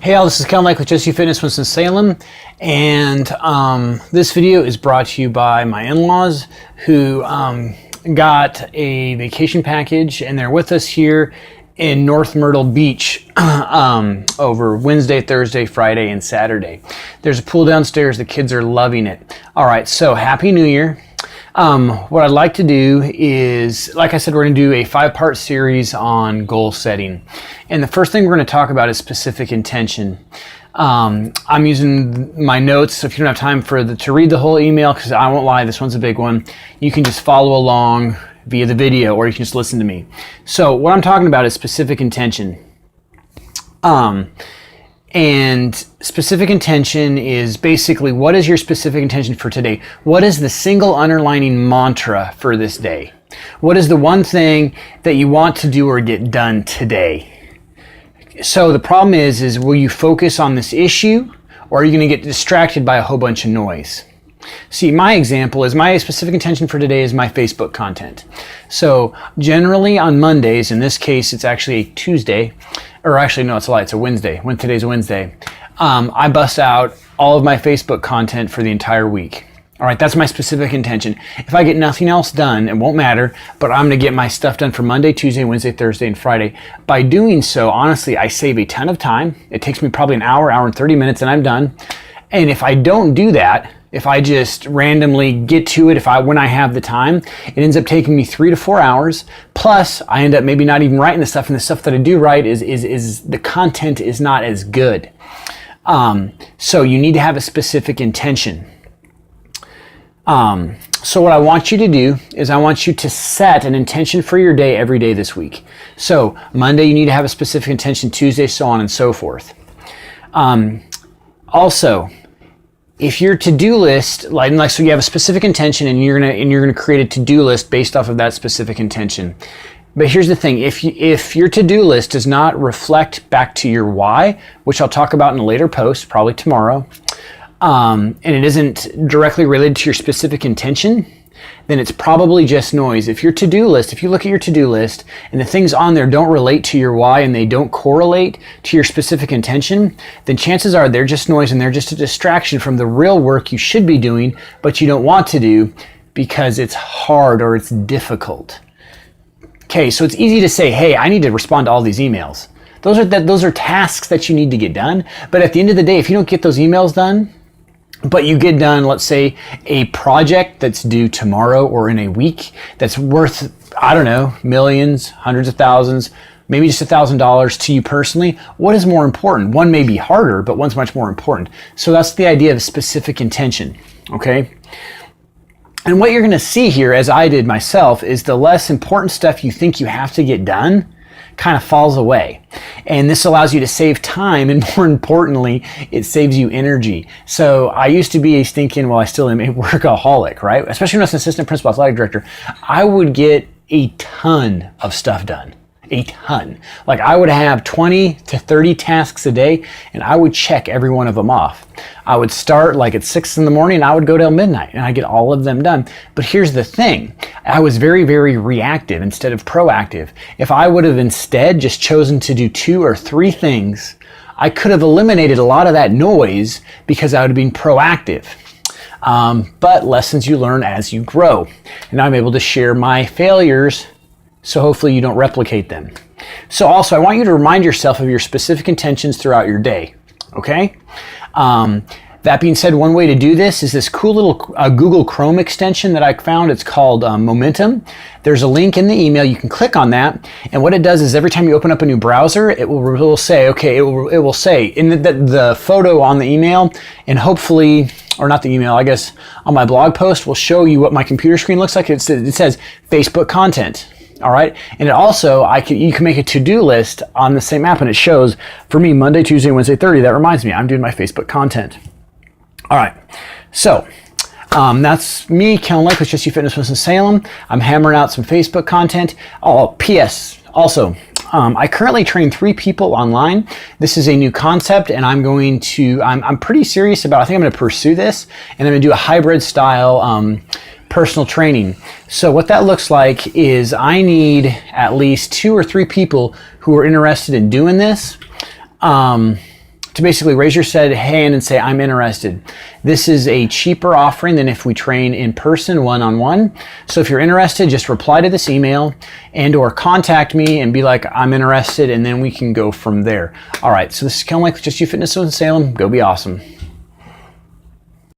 Hey all, this is Ken Lake with Just You Fitness Winston-Salem, and this video is brought to you by my in-laws who got a vacation package, and they're with us here in North Myrtle Beach over Wednesday, Thursday, Friday, and Saturday. There's a pool downstairs. The kids are loving it. All right, so Happy New Year. What I'd like to do is, like I said, we're going to do a 5-part series on goal setting. And the first thing we're going to talk about is specific intention. I'm using my notes, so if you don't have time to read the whole email, because I won't lie, this one's a big one, you can just follow along via the video, or you can just listen to me. So what I'm talking about is specific intention. And specific intention is basically, what is your specific intention for today? What is the single underlining mantra for this day? What is the one thing that you want to do or get done today? So the problem is will you focus on this issue, or are you going to get distracted by a whole bunch of noise? See, my example is my specific intention for today is my Facebook content. So generally on Mondays, in this case it's actually a Tuesday, or actually no, it's a lie, it's a Wednesday, when today's a Wednesday, I bust out all of my Facebook content for the entire week. All right, that's my specific intention. If I get nothing else done, it won't matter, but I'm gonna get my stuff done for Monday, Tuesday, Wednesday, Thursday, and Friday. By doing so, honestly, I save a ton of time. It takes me probably an hour and 30 minutes, and I'm done. And if I don't do that, if I just randomly get to it, when I have the time, it ends up taking me 3 to 4 hours. Plus, I end up maybe not even writing the stuff, and the stuff that I do write is the content is not as good. So you need to have a specific intention. So what I want you to do is I want you to set an intention for your day every day this week. So Monday, you need to have a specific intention, Tuesday, so on and so forth. Also, if your to-do list, so you have a specific intention, and you're gonna create a to-do list based off of that specific intention. But here's the thing: if your to-do list does not reflect back to your why, which I'll talk about in a later post, probably tomorrow, and it isn't directly related to your specific intention, then it's probably just noise. If your to-do list, if you look at your to-do list and the things on there don't relate to your why and they don't correlate to your specific intention, then chances are they're just noise and they're just a distraction from the real work you should be doing, but you don't want to do because it's hard or it's difficult. Okay, so it's easy to say, hey, I need to respond to all these emails. Those are tasks that you need to get done. But at the end of the day, if you don't get those emails done, but you get done, let's say, a project that's due tomorrow or in a week that's worth, I don't know, millions, hundreds of thousands, maybe just $1,000 to you personally, what is more important? One may be harder, but one's much more important. So that's the idea of specific intention, okay? And what you're gonna see here, as I did myself, is the less important stuff you think you have to get done kind of falls away. And this allows you to save time, and more importantly, it saves you energy. So I used to be a stinking, well, I still am a workaholic, right? Especially when I was an assistant principal athletic director, I would get a ton of stuff done. A ton. Like I would have 20 to 30 tasks a day, and I would check every one of them off. I would start like at 6 in the morning, and I would go till midnight, and I'd get all of them done. But here's the thing. I was very, very reactive instead of proactive. If I would have instead just chosen to do 2 or 3 things, I could have eliminated a lot of that noise because I would have been proactive. But lessons you learn as you grow. And I'm able to share my failures, so hopefully you don't replicate them. So also, I want you to remind yourself of your specific intentions throughout your day, okay? That being said, one way to do this is this cool little Google Chrome extension that I found. It's called Momentum. There's a link in the email. You can click on that, and what it does is every time you open up a new browser, it will say, okay, it will say in the photo on the email, and hopefully, or not the email, I guess on my blog post, will show you what my computer screen looks like. It says Facebook content. All right, and it also, you can make a to-do list on the same app, and it shows, for me, Monday, Tuesday, Wednesday, Thursday. That reminds me, I'm doing my Facebook content. All right, so that's me, Ken Lake with Just You Fitness Winston-Salem. I'm hammering out some Facebook content. Oh, P.S. Also, I currently train 3 people online. This is a new concept, and I'm pretty serious about, I think I'm gonna pursue this, and I'm gonna do a hybrid style personal training. So what that looks like is I need at least 2 or 3 people who are interested in doing this. to basically raise your hand and say, I'm interested. This is a cheaper offering than if we train in person, one-on-one. So if you're interested, just reply to this email and or contact me and be like, I'm interested, and then we can go from there. All right, so this is kind of like Just You Fitness Winston-Salem. Go be awesome.